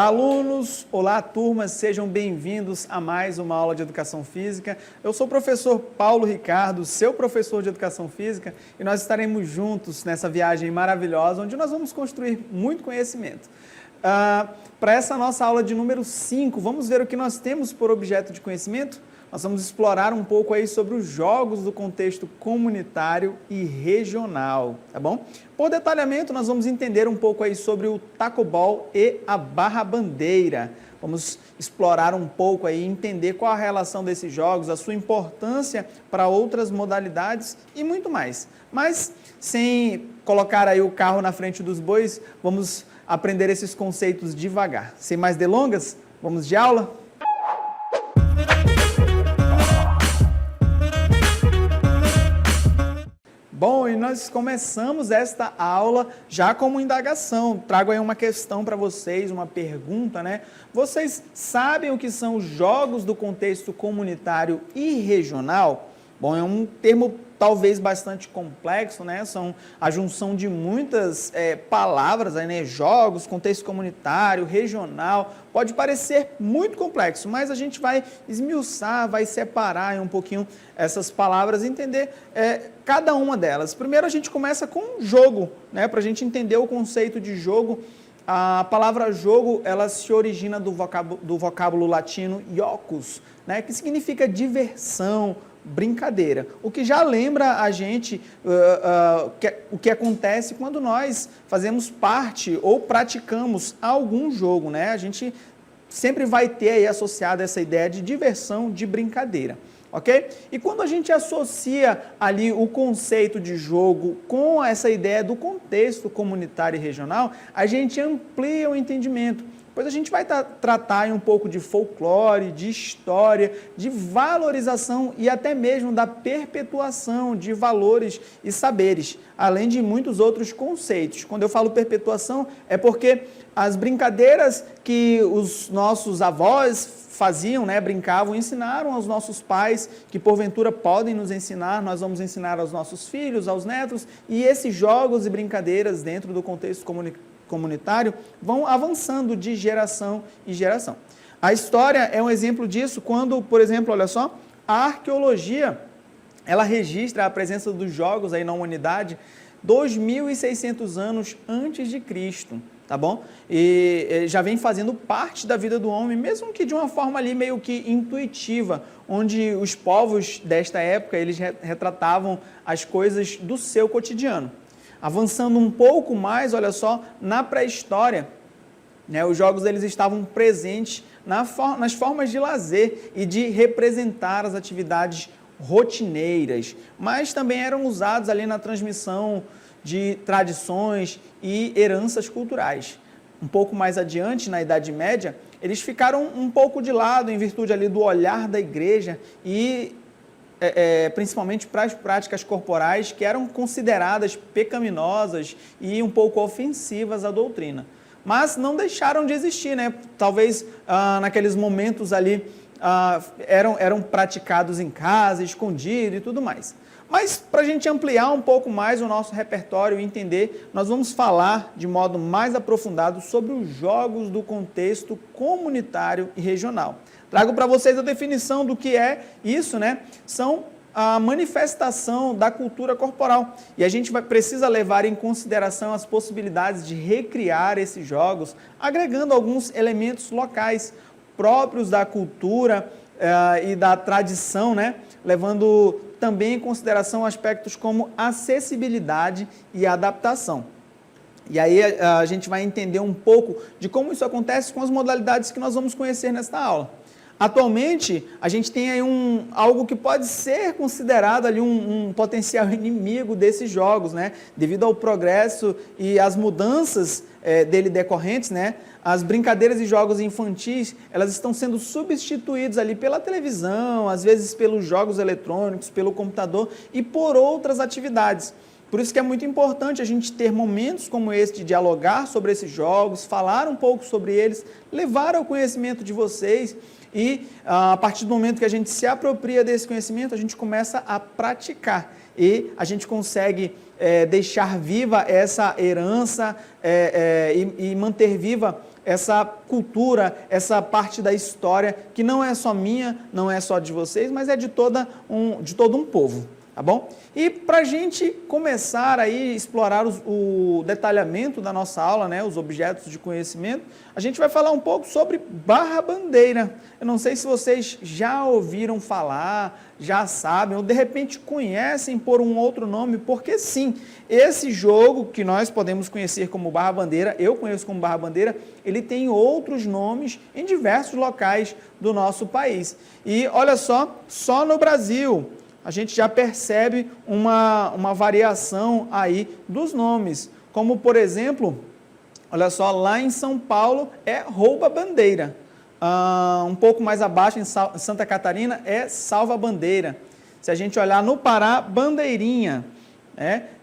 Olá, alunos! Olá, turmas! Sejam bem-vindos a mais uma aula de Educação Física. Eu sou o professor Paulo Ricardo, seu professor de Educação Física, e nós estaremos juntos nessa viagem maravilhosa, onde nós vamos construir muito conhecimento. Para essa nossa aula de número 5, vamos ver o que nós temos por objeto de conhecimento? Nós vamos explorar um pouco aí sobre os jogos do contexto comunitário e regional, tá bom? Por detalhamento, nós vamos entender um pouco aí sobre o tacobol e a barra-bandeira. Vamos explorar um pouco aí, entender qual a relação desses jogos, a sua importância para outras modalidades e muito mais. Mas, sem colocar aí o carro na frente dos bois, vamos aprender esses conceitos devagar. Sem mais delongas, vamos de aula? Bom, e nós começamos esta aula já como indagação. Trago aí uma questão para vocês, uma pergunta, né? Vocês sabem o que são os jogos do contexto comunitário e regional? Bom, é um termo talvez bastante complexo, né? São a junção de muitas palavras, aí, né? Jogos, contexto comunitário, regional, pode parecer muito complexo, mas a gente vai esmiuçar, vai separar um pouquinho essas palavras e entender cada uma delas. Primeiro a gente começa com jogo, né? Para a gente entender o conceito de jogo. A palavra jogo, ela se origina do vocábulo latino iocus, né? Que significa diversão, brincadeira, o que já lembra a gente o que acontece quando nós fazemos parte ou praticamos algum jogo, né? A gente sempre vai ter aí associado essa ideia de diversão, de brincadeira, ok? E quando a gente associa ali o conceito de jogo com essa ideia do contexto comunitário e regional, a gente amplia o entendimento. Depois a gente vai tratar um pouco de folclore, de história, de valorização e até mesmo da perpetuação de valores e saberes, além de muitos outros conceitos. Quando eu falo perpetuação, é porque as brincadeiras que os nossos avós faziam, né, brincavam, ensinaram aos nossos pais, que porventura podem nos ensinar, nós vamos ensinar aos nossos filhos, aos netos, e esses jogos e brincadeiras dentro do contexto comunitário vão avançando de geração em geração. A história é um exemplo disso quando, por exemplo, olha só, a arqueologia, ela registra a presença dos jogos aí na humanidade 2.600 anos antes de Cristo, tá bom? E já vem fazendo parte da vida do homem, mesmo que de uma forma ali meio que intuitiva, onde os povos desta época, eles retratavam as coisas do seu cotidiano. Avançando um pouco mais, olha só, na pré-história, né, os jogos eles estavam presentes nas formas de lazer e de representar as atividades rotineiras, mas também eram usados ali na transmissão de tradições e heranças culturais. Um pouco mais adiante, na Idade Média, eles ficaram um pouco de lado em virtude ali do olhar da igreja e principalmente para as práticas corporais que eram consideradas pecaminosas e um pouco ofensivas à doutrina. Mas não deixaram de existir, né? Talvez naqueles momentos ali eram praticados em casa, escondido e tudo mais. Mas para a gente ampliar um pouco mais o nosso repertório e entender, nós vamos falar de modo mais aprofundado sobre os jogos do contexto comunitário e regional. Trago para vocês a definição do que é isso, né? São a manifestação da cultura corporal. E a gente precisa levar em consideração as possibilidades de recriar esses jogos, agregando alguns elementos locais próprios da cultura e da tradição, né? Levando também em consideração aspectos como acessibilidade e adaptação. E aí a gente vai entender um pouco de como isso acontece com as modalidades que nós vamos conhecer nesta aula. Atualmente, a gente tem aí algo que pode ser considerado ali um potencial inimigo desses jogos, né? Devido ao progresso e às mudanças dele decorrentes, né? As brincadeiras e jogos infantis, elas estão sendo substituídas ali pela televisão, às vezes pelos jogos eletrônicos, pelo computador e por outras atividades. Por isso que é muito importante a gente ter momentos como esse de dialogar sobre esses jogos, falar um pouco sobre eles, levar ao conhecimento de vocês e a partir do momento que a gente se apropria desse conhecimento, a gente começa a praticar e a gente consegue deixar viva essa herança e manter viva essa cultura, essa parte da história que não é só minha, não é só de vocês, mas é de todo um povo, tá bom? E para a gente começar aí a explorar o detalhamento da nossa aula, né, os objetos de conhecimento, a gente vai falar um pouco sobre barra-bandeira. Eu não sei se vocês já ouviram falar, já sabem, ou de repente conhecem por um outro nome, porque sim, esse jogo que nós podemos conhecer como barra-bandeira, eu conheço como barra-bandeira, ele tem outros nomes em diversos locais do nosso país. E olha só no Brasil, a gente já percebe uma variação aí dos nomes, como por exemplo, olha só, lá em São Paulo é rouba-bandeira, um pouco mais abaixo em Santa Catarina é salva-bandeira, se a gente olhar no Pará, bandeirinha,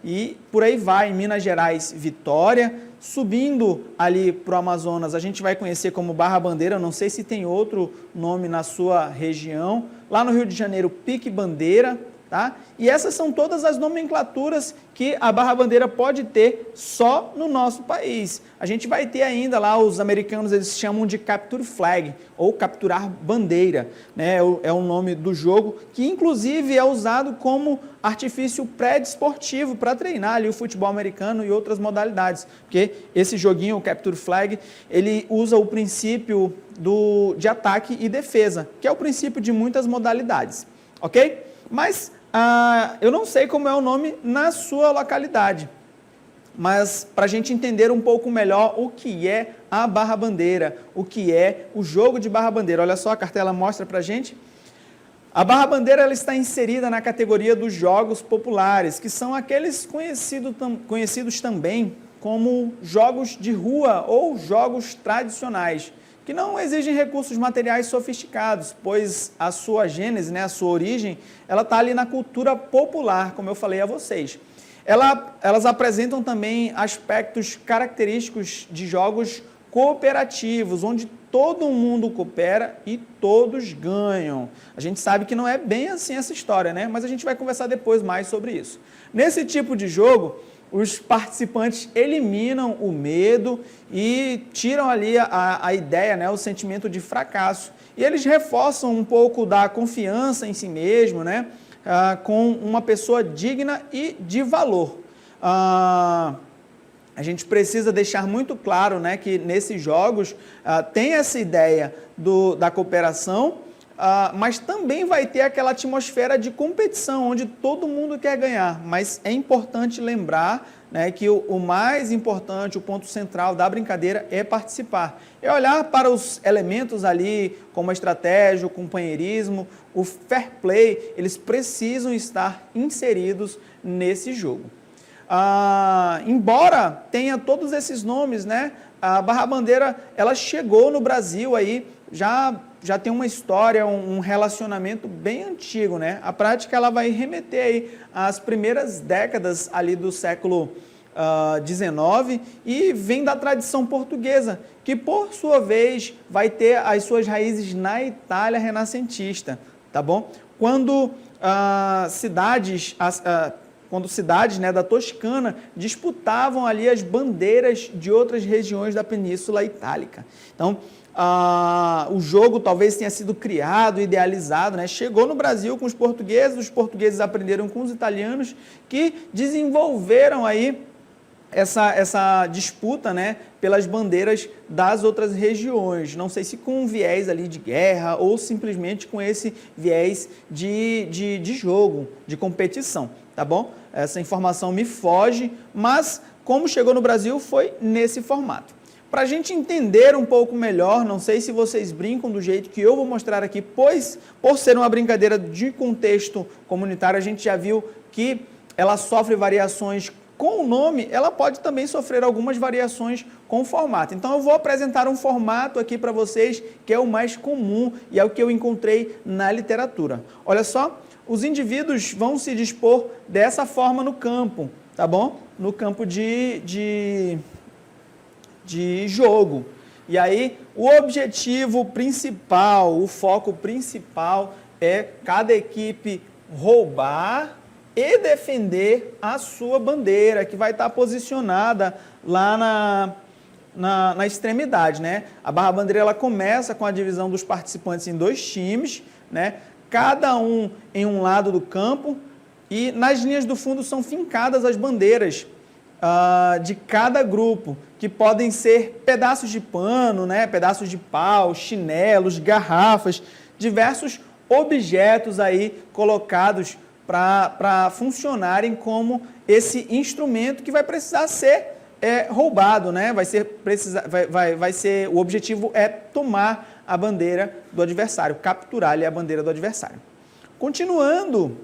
e por aí vai, em Minas Gerais, Vitória, subindo ali para o Amazonas, a gente vai conhecer como barra-bandeira, não sei se tem outro nome na sua região, lá no Rio de Janeiro, pique-bandeira, tá? E essas são todas as nomenclaturas que a barra-bandeira pode ter só no nosso país. A gente vai ter ainda lá, os americanos eles chamam de capture flag, ou capturar bandeira, né? É o nome do jogo, que inclusive é usado como artifício pré-desportivo para treinar ali o futebol americano e outras modalidades, porque esse joguinho, o capture flag, ele usa o princípio de ataque e defesa, que é o princípio de muitas modalidades, ok? Mas eu não sei como é o nome na sua localidade, mas para a gente entender um pouco melhor o que é a barra-bandeira, o que é o jogo de barra-bandeira. Olha só, a cartela mostra para a gente. A barra-bandeira ela está inserida na categoria dos jogos populares, que são aqueles conhecidos também como jogos de rua ou jogos tradicionais, que não exigem recursos materiais sofisticados, pois a sua gênese, né, a sua origem, ela está ali na cultura popular, como eu falei a vocês. Elas apresentam também aspectos característicos de jogos cooperativos, onde todo mundo coopera e todos ganham. A gente sabe que não é bem assim essa história, né? Mas a gente vai conversar depois mais sobre isso. Nesse tipo de jogo, os participantes eliminam o medo e tiram ali a ideia, né, o sentimento de fracasso. E eles reforçam um pouco da confiança em si mesmo, né, com uma pessoa digna e de valor. A gente precisa deixar muito claro, né, que nesses jogos tem essa ideia da cooperação, mas também vai ter aquela atmosfera de competição, onde todo mundo quer ganhar. Mas é importante lembrar, né, que o mais importante, o ponto central da brincadeira é participar. É olhar para os elementos ali, como a estratégia, o companheirismo, o fair play, eles precisam estar inseridos nesse jogo. Embora tenha todos esses nomes, né, a barra-bandeira ela chegou no Brasil aí, já tem uma história, um relacionamento bem antigo, né? A prática ela vai remeter aí às primeiras décadas ali do século XIX e vem da tradição portuguesa, que por sua vez vai ter as suas raízes na Itália renascentista, tá bom? Quando cidades, né, da Toscana disputavam ali as bandeiras de outras regiões da Península Itálica. Então, o jogo talvez tenha sido criado, idealizado, né? Chegou no Brasil com os portugueses aprenderam com os italianos, que desenvolveram aí essa disputa, né, pelas bandeiras das outras regiões. Não sei se com um viés ali de guerra ou simplesmente com esse viés de jogo, de competição, tá bom? Essa informação me foge, mas como chegou no Brasil foi nesse formato. Para a gente entender um pouco melhor, não sei se vocês brincam do jeito que eu vou mostrar aqui, pois por ser uma brincadeira de contexto comunitário, a gente já viu que ela sofre variações com o nome, ela pode também sofrer algumas variações com o formato. Então eu vou apresentar um formato aqui para vocês que é o mais comum e é o que eu encontrei na literatura. Olha só, os indivíduos vão se dispor dessa forma no campo. tá bom? No campo de jogo. E aí, o objetivo principal, o foco principal é cada equipe roubar e defender a sua bandeira, que vai estar posicionada lá na extremidade, né? A barra-bandeira ela começa com a divisão dos participantes em 2 times, né? Cada um em um lado do campo, e nas linhas do fundo são fincadas as bandeiras de cada grupo, que podem ser pedaços de pano, né? Pedaços de pau, chinelos, garrafas, diversos objetos aí colocados para funcionarem como esse instrumento que vai precisar ser roubado, né? O objetivo é tomar a bandeira do adversário, capturar ali a bandeira do adversário. Continuando,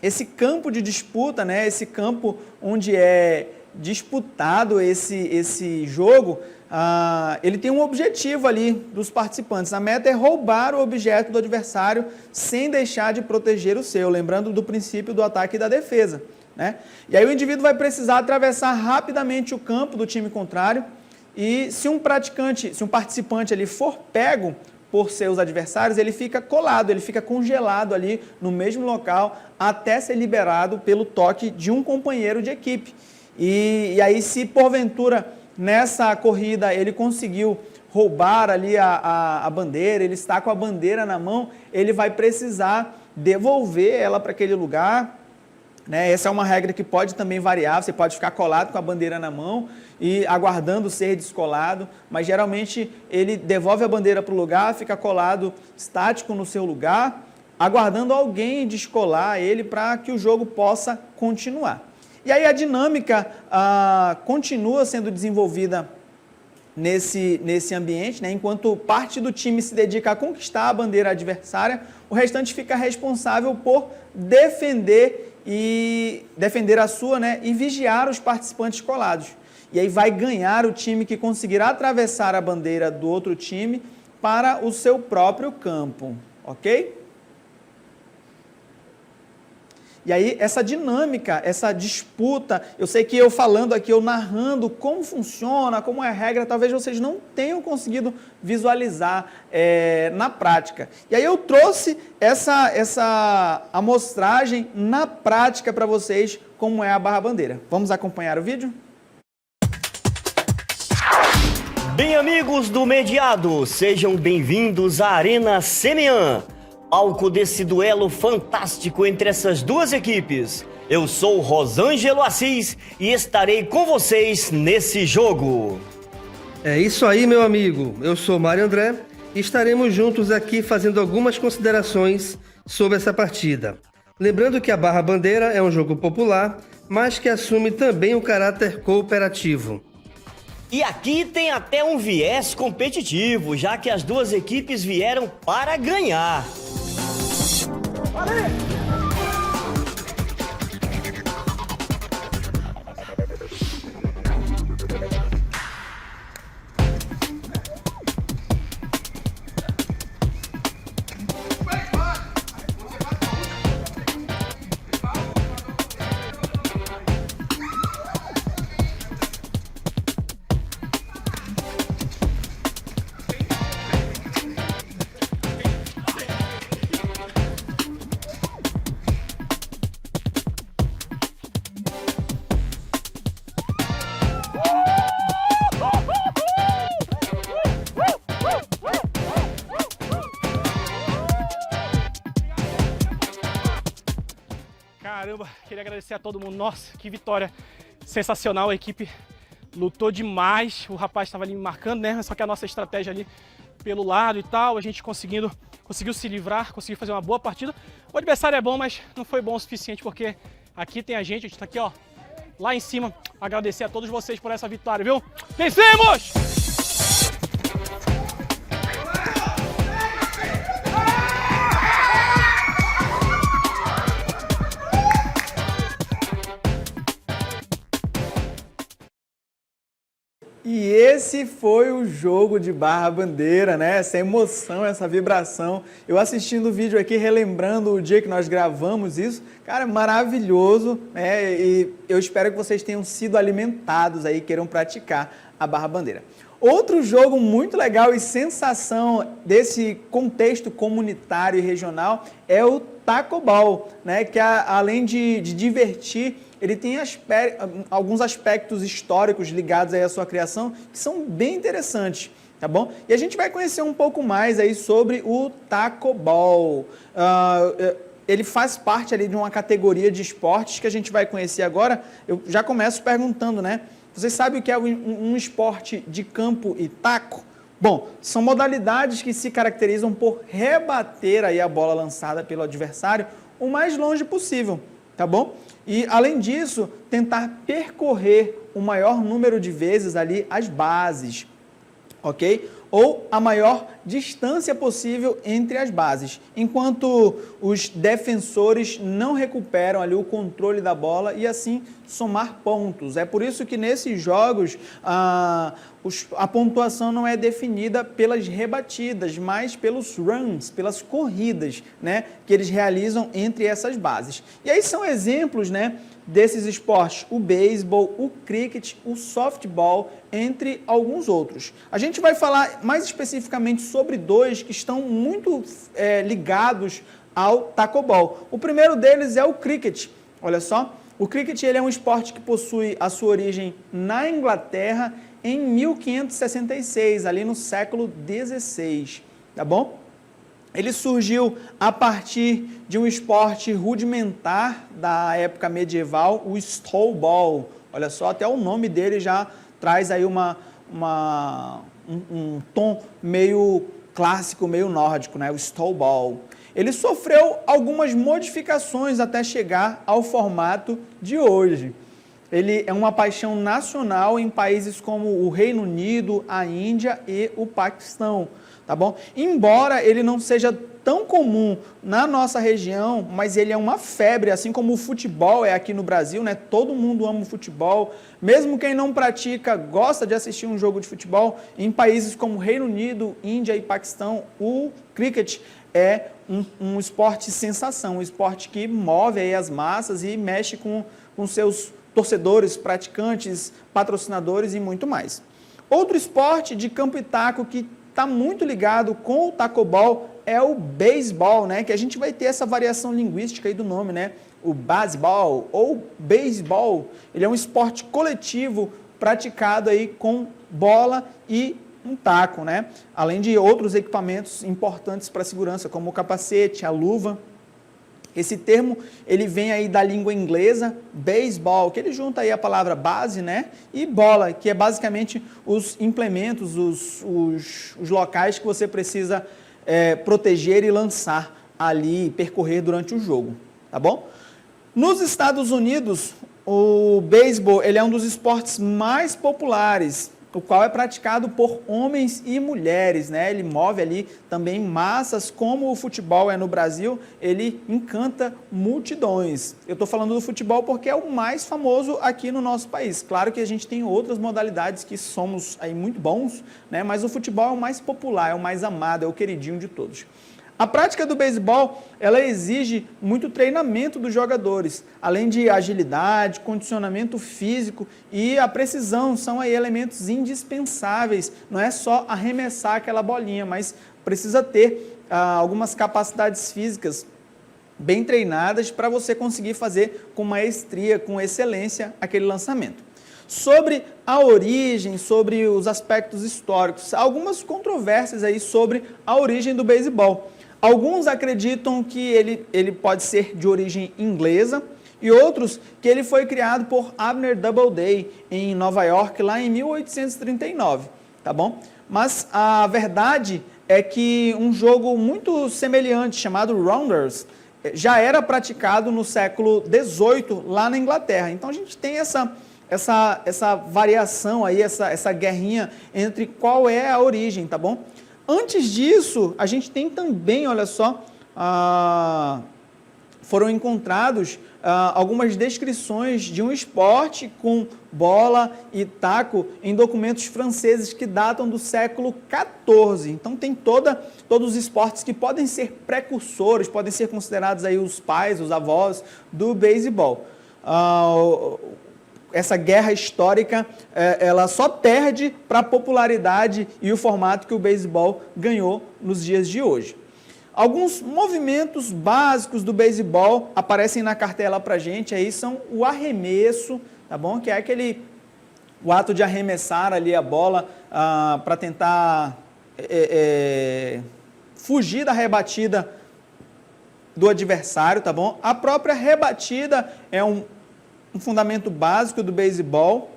esse campo de disputa, né? Esse campo onde é disputado esse jogo, ele tem um objetivo ali dos participantes. A meta é roubar o objeto do adversário sem deixar de proteger o seu, lembrando do princípio do ataque e da defesa, né? E aí o indivíduo vai precisar atravessar rapidamente o campo do time contrário, e se um participante ali for pego por seus adversários, ele fica colado, ele fica congelado ali no mesmo local até ser liberado pelo toque de um companheiro de equipe. E aí, se porventura nessa corrida ele conseguiu roubar ali a bandeira, ele está com a bandeira na mão, ele vai precisar devolver ela para aquele lugar, né? Essa é uma regra que pode também variar, você pode ficar colado com a bandeira na mão e aguardando ser descolado, mas geralmente ele devolve a bandeira para o lugar, fica colado estático no seu lugar, aguardando alguém descolar ele para que o jogo possa continuar. E aí a dinâmica continua sendo desenvolvida nesse ambiente, né? Enquanto parte do time se dedica a conquistar a bandeira adversária, o restante fica responsável por defender a sua, né? E vigiar os participantes colados. E aí vai ganhar o time que conseguir atravessar a bandeira do outro time para o seu próprio campo, ok? E aí, essa dinâmica, essa disputa, eu sei que eu falando aqui, eu narrando como funciona, como é a regra, talvez vocês não tenham conseguido visualizar na prática. E aí eu trouxe essa amostragem na prática para vocês, como é a barra-bandeira. Vamos acompanhar o vídeo? Bem, amigos do Mediado, sejam bem-vindos à Arena Semean, palco desse duelo fantástico entre essas duas equipes. Eu sou Rosângelo Assis e estarei com vocês nesse jogo. É isso aí, meu amigo. Eu sou Mário André e estaremos juntos aqui fazendo algumas considerações sobre essa partida. Lembrando que a barra-bandeira é um jogo popular, mas que assume também o caráter cooperativo. E aqui tem até um viés competitivo, já que as duas equipes vieram para ganhar. Caramba, queria agradecer a todo mundo. Nossa, que vitória sensacional. A equipe lutou demais. O rapaz estava ali me marcando, né? Só que a nossa estratégia ali pelo lado e tal, a gente conseguiu se livrar, conseguiu fazer uma boa partida. O adversário é bom, mas não foi bom o suficiente, porque aqui tem a gente tá aqui, ó, lá em cima. Agradecer a todos vocês por essa vitória, viu? Vencemos! E esse foi o jogo de barra-bandeira, né? Essa emoção, essa vibração. Eu assistindo o vídeo aqui, relembrando o dia que nós gravamos isso, cara, maravilhoso, né? E eu espero que vocês tenham sido alimentados aí, queiram praticar a barra-bandeira. Outro jogo muito legal e sensação desse contexto comunitário e regional é o Taco Ball, né? Que além de divertir, ele tem alguns aspectos históricos ligados aí à sua criação que são bem interessantes, tá bom? E a gente vai conhecer um pouco mais aí sobre o Taco Ball. Ele faz parte ali de uma categoria de esportes que a gente vai conhecer agora. Eu já começo perguntando, né? Vocês sabem o que é um esporte de campo e taco? Bom, são modalidades que se caracterizam por rebater aí a bola lançada pelo adversário o mais longe possível, tá bom? E, além disso, tentar percorrer o maior número de vezes ali as bases, ok? Ou a maior distância possível entre as bases, enquanto os defensores não recuperam ali o controle da bola e assim somar pontos. É por isso que nesses jogos a pontuação não é definida pelas rebatidas, mas pelos runs, pelas corridas, né, que eles realizam entre essas bases. E aí são exemplos, né, desses esportes, o beisebol, o cricket, o softball, entre alguns outros. A gente vai falar mais especificamente sobre dois que estão muito ligados ao Taco Ball. O primeiro deles é o cricket. Olha só, o cricket ele é um esporte que possui a sua origem na Inglaterra em 1566, ali no século XVI, tá bom? Ele surgiu a partir de um esporte rudimentar da época medieval, o Stowball. Olha só, até o nome dele já traz aí um tom meio clássico, meio nórdico, né? O Stowball. Ele sofreu algumas modificações até chegar ao formato de hoje. Ele é uma paixão nacional em países como o Reino Unido, a Índia e o Paquistão, tá bom? Embora ele não seja tão comum na nossa região, mas ele é uma febre, assim como o futebol é aqui no Brasil, né? Todo mundo ama o futebol, mesmo quem não pratica gosta de assistir um jogo de futebol. Em países como Reino Unido, Índia e Paquistão, o cricket é um esporte sensação, um esporte que move aí as massas e mexe com seus torcedores, praticantes, patrocinadores e muito mais. Outro esporte de campo e taco que está muito ligado com o Taco Ball é o beisebol, né? Que a gente vai ter essa variação linguística aí do nome, né? O baseball ou beisebol, ele é um esporte coletivo praticado aí com bola e um taco, né? Além de outros equipamentos importantes para a segurança, como o capacete, a luva. Esse termo, ele vem aí da língua inglesa, baseball, que ele junta aí a palavra base, né? E bola, que é basicamente os implementos, os locais que você precisa proteger e lançar ali, percorrer durante o jogo, tá bom? Nos Estados Unidos, o beisebol, ele é um dos esportes mais populares, o qual é praticado por homens e mulheres, né? Ele move ali também massas, como o futebol é no Brasil, ele encanta multidões. Eu estou falando do futebol porque é o mais famoso aqui no nosso país. Claro que a gente tem outras modalidades que somos aí muito bons, né? Mas o futebol é o mais popular, é o mais amado, é o queridinho de todos. A prática do beisebol, ela exige muito treinamento dos jogadores, além de agilidade, condicionamento físico e a precisão, são aí elementos indispensáveis. Não é só arremessar aquela bolinha, mas precisa ter algumas capacidades físicas bem treinadas para você conseguir fazer com maestria, com excelência, aquele lançamento. Sobre a origem, sobre os aspectos históricos, há algumas controvérsias aí sobre a origem do beisebol. Alguns acreditam que ele pode ser de origem inglesa e outros que ele foi criado por Abner Doubleday em Nova York, lá em 1839, tá bom? Mas a verdade é que um jogo muito semelhante, chamado Rounders, já era praticado no século XVIII, lá na Inglaterra. Então a gente tem essa variação aí, essa guerrinha entre qual é a origem, tá bom? Antes disso, a gente tem também, olha só, foram encontrados algumas descrições de um esporte com bola e taco em documentos franceses que datam do século XIV. Então tem todos os esportes que podem ser precursores, podem ser considerados aí os pais, os avós do beisebol. Essa guerra histórica, ela só perde para a popularidade e o formato que o beisebol ganhou nos dias de hoje. Alguns movimentos básicos do beisebol aparecem na cartela para a gente, aí são o arremesso, tá bom? Que é o ato de arremessar ali a bola para tentar fugir da rebatida do adversário, tá bom? A própria rebatida é um fundamento básico do beisebol,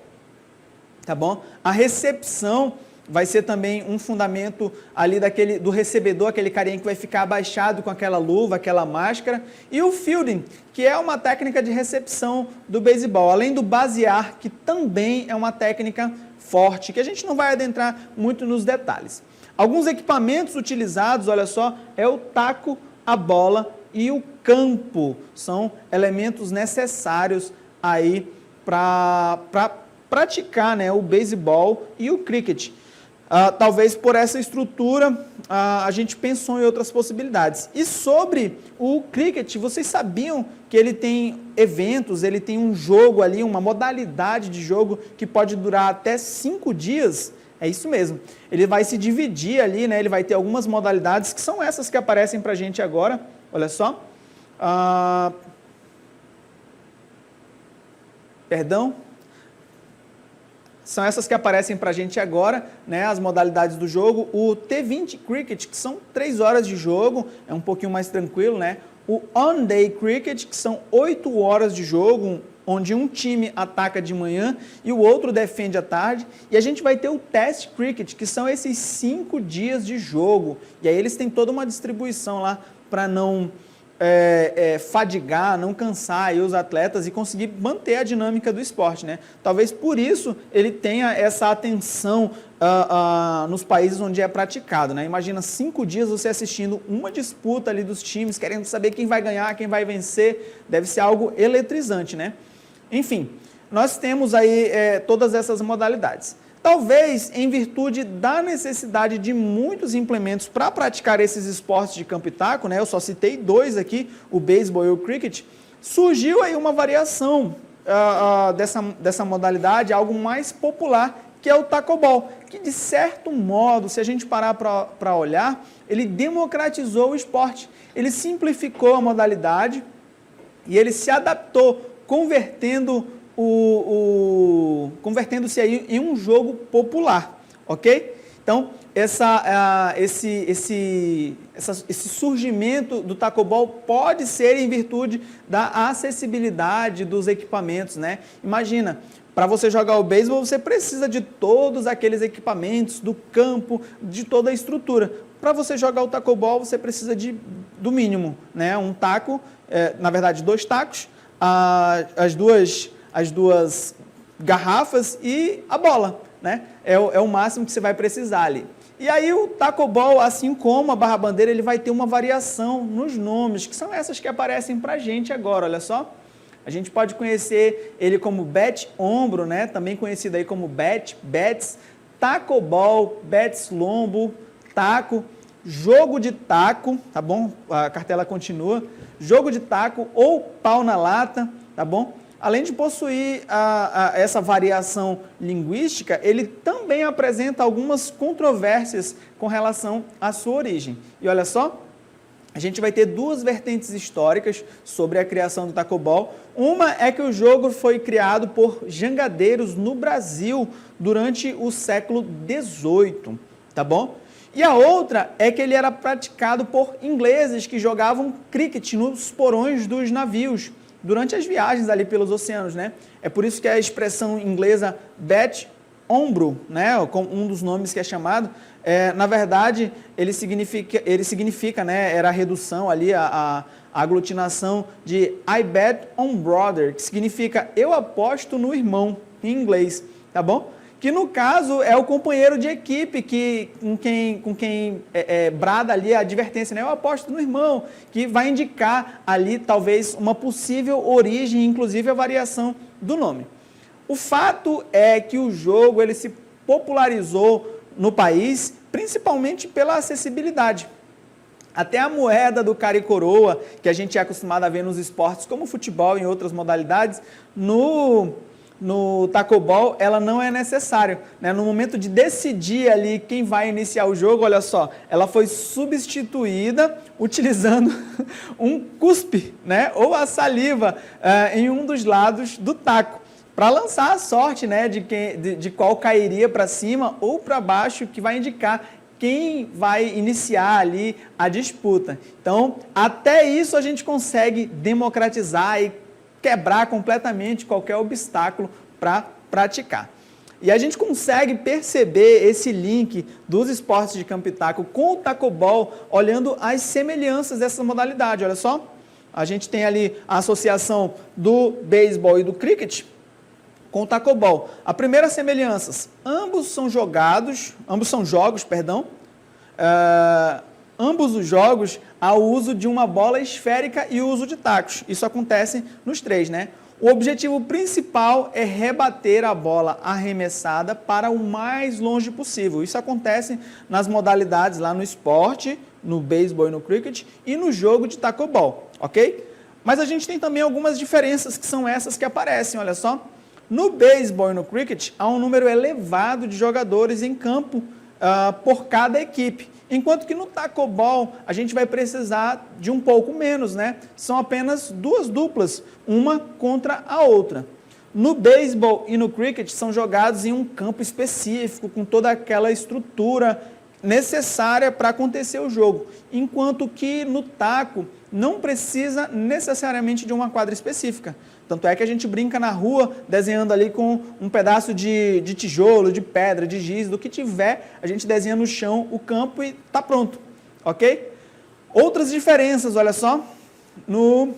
tá bom? A recepção vai ser também um fundamento ali do recebedor, aquele carinha que vai ficar abaixado com aquela luva, aquela máscara. E o fielding, que é uma técnica de recepção do beisebol, além do basear, que também é uma técnica forte, que a gente não vai adentrar muito nos detalhes. Alguns equipamentos utilizados, olha só, é o taco, a bola e o campo. São elementos necessários aí para praticar, né, o beisebol e o cricket. Talvez por essa estrutura a gente pensou em outras possibilidades. E sobre o cricket, vocês sabiam que ele tem eventos, ele tem um jogo ali, uma modalidade de jogo que pode durar até 5 dias? É isso mesmo. Ele vai se dividir ali, né? Ele vai ter algumas modalidades que são essas que aparecem para a gente agora. Olha só. Perdão. São essas que aparecem para a gente agora, né, as modalidades do jogo. O T20 Cricket, que são 3 horas de jogo, é um pouquinho mais tranquilo, né? O On-Day Cricket, que são 8 horas de jogo, onde um time ataca de manhã e o outro defende à tarde. E a gente vai ter o Test Cricket, que são esses 5 dias de jogo. E aí eles têm toda uma distribuição lá para não fadigar, não cansar aí os atletas e conseguir manter a dinâmica do esporte, né? Talvez por isso ele tenha essa atenção nos países onde é praticado, né? Imagina 5 dias você assistindo uma disputa ali dos times, querendo saber quem vai ganhar, quem vai vencer, deve ser algo eletrizante, né? Enfim, nós temos aí todas essas modalidades. Talvez, em virtude da necessidade de muitos implementos para praticar esses esportes de campo e taco, né? Eu só citei 2 aqui, o beisebol e o cricket, surgiu aí uma variação dessa modalidade, algo mais popular, que é o tacobol, que de certo modo, se a gente parar para olhar, ele democratizou o esporte, ele simplificou a modalidade e ele se adaptou, convertendo-se aí em um jogo popular, ok? Então, esse surgimento do tacobol pode ser em virtude da acessibilidade dos equipamentos, né? Imagina, para você jogar o beisebol, você precisa de todos aqueles equipamentos, do campo, de toda a estrutura. Para você jogar o tacobol, você precisa do mínimo, né? Um taco, na verdade, 2 tacos, as duas garrafas e a bola, né? É o máximo que você vai precisar ali. E aí o tacobol, assim como a barra-bandeira, ele vai ter uma variação nos nomes, que são essas que aparecem para a gente agora, olha só. A gente pode conhecer ele como bat-ombro, né? Também conhecido aí como bats, tacobol, bats-lombo, taco, jogo de taco, tá bom? A cartela continua. Jogo de taco ou pau na lata, tá bom? Além de possuir essa variação linguística, ele também apresenta algumas controvérsias com relação à sua origem. E olha só, a gente vai ter 2 vertentes históricas sobre a criação do tacobol. Uma é que o jogo foi criado por jangadeiros no Brasil durante o século XVIII, tá bom? E a outra é que ele era praticado por ingleses que jogavam cricket nos porões dos navios durante as viagens ali pelos oceanos, né? É por isso que a expressão inglesa bat-ombro, né, como um dos nomes que é chamado, na verdade, ele significa, né, era a redução ali, a aglutinação de I bet on brother, que significa eu aposto no irmão, em inglês, tá bom? que no caso é o companheiro de equipe com quem brada ali a advertência, né? Eu aposto no irmão, que vai indicar ali talvez uma possível origem, inclusive a variação do nome. O fato é que o jogo ele se popularizou no país, principalmente pela acessibilidade. Até a moeda do cara e coroa, que a gente é acostumado a ver nos esportes como futebol e em outras modalidades, no tacobol ela não é necessária, né? No momento de decidir ali quem vai iniciar o jogo, olha só, ela foi substituída utilizando um cuspe, né? Ou a saliva em um dos lados do taco, para lançar a sorte, né? de qual cairia para cima ou para baixo, que vai indicar quem vai iniciar ali a disputa. Então, até isso a gente consegue democratizar e quebrar completamente qualquer obstáculo para praticar. E a gente consegue perceber esse link dos esportes de campo e taco com o tacobol, olhando as semelhanças dessa modalidade. Olha só, a gente tem ali a associação do beisebol e do cricket com o tacobol. A primeira semelhança, ambos são jogos, ambos os jogos há o uso de uma bola esférica e o uso de tacos. Isso acontece nos três, né? O objetivo principal é rebater a bola arremessada para o mais longe possível. Isso acontece nas modalidades lá no esporte, no beisebol e no cricket e no jogo de tacobol, ok? Mas a gente tem também algumas diferenças que são essas que aparecem, olha só. No beisebol e no cricket há um número elevado de jogadores em campo por cada equipe. Enquanto que no tacobol a gente vai precisar de um pouco menos, né? São apenas duas duplas, uma contra a outra. No beisebol e no cricket são jogados em um campo específico, com toda aquela estrutura necessária para acontecer o jogo. Enquanto que no taco não precisa necessariamente de uma quadra específica. Tanto é que a gente brinca na rua desenhando ali com um pedaço de tijolo, de pedra, de giz, do que tiver, a gente desenha no chão o campo e está pronto, ok? Outras diferenças, olha só, no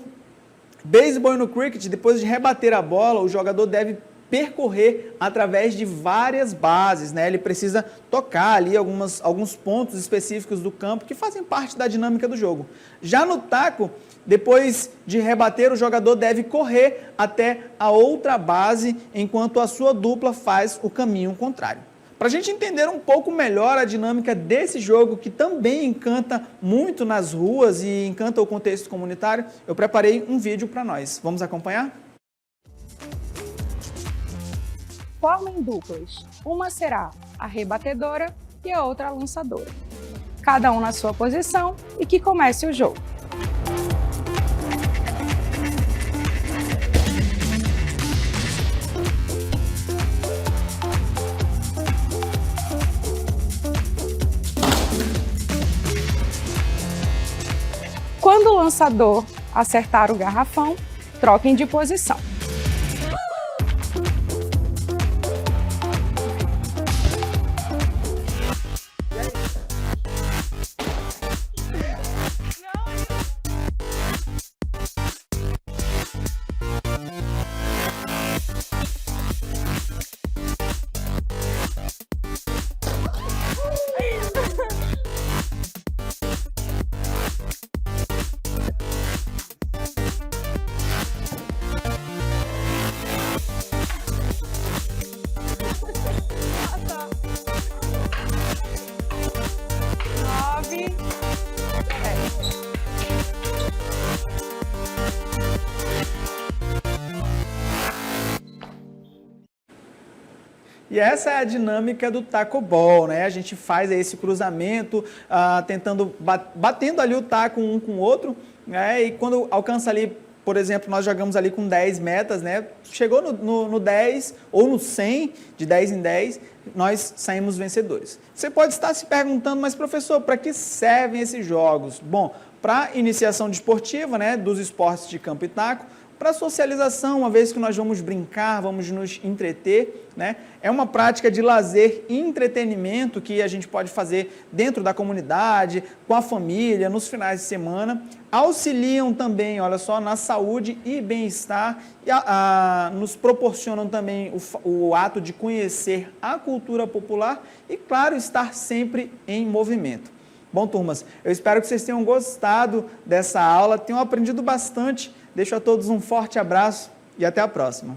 beisebol e no cricket, depois de rebater a bola, o jogador deve percorrer através de várias bases, né? Ele precisa tocar ali alguns pontos específicos do campo que fazem parte da dinâmica do jogo. Já no taco, depois de rebater, o jogador deve correr até a outra base, enquanto a sua dupla faz o caminho contrário. Para a gente entender um pouco melhor a dinâmica desse jogo, que também encanta muito nas ruas e encanta o contexto comunitário, eu preparei um vídeo para nós. Vamos acompanhar? Formem duplas. Uma será a rebatedora e a outra a lançadora. Cada um na sua posição e que comece o jogo. Quando o lançador acertar o garrafão, troquem de posição. E essa é a dinâmica do tacobol, né? A gente faz esse cruzamento, batendo ali o taco um com o outro, né? E quando alcança ali, por exemplo, nós jogamos ali com 10 metas, né? Chegou no 10 ou no 100, de 10 em 10, nós saímos vencedores. Você pode estar se perguntando, mas professor, para que servem esses jogos? Bom, para iniciação desportiva, né, dos esportes de campo e taco, para socialização, uma vez que nós vamos brincar, vamos nos entreter, né? É uma prática de lazer e entretenimento que a gente pode fazer dentro da comunidade, com a família, nos finais de semana. Auxiliam também, olha só, na saúde e bem-estar e nos proporcionam também o ato de conhecer a cultura popular e, claro, estar sempre em movimento. Bom, turmas, eu espero que vocês tenham gostado dessa aula, tenham aprendido bastante. Deixo a todos um forte abraço e até a próxima.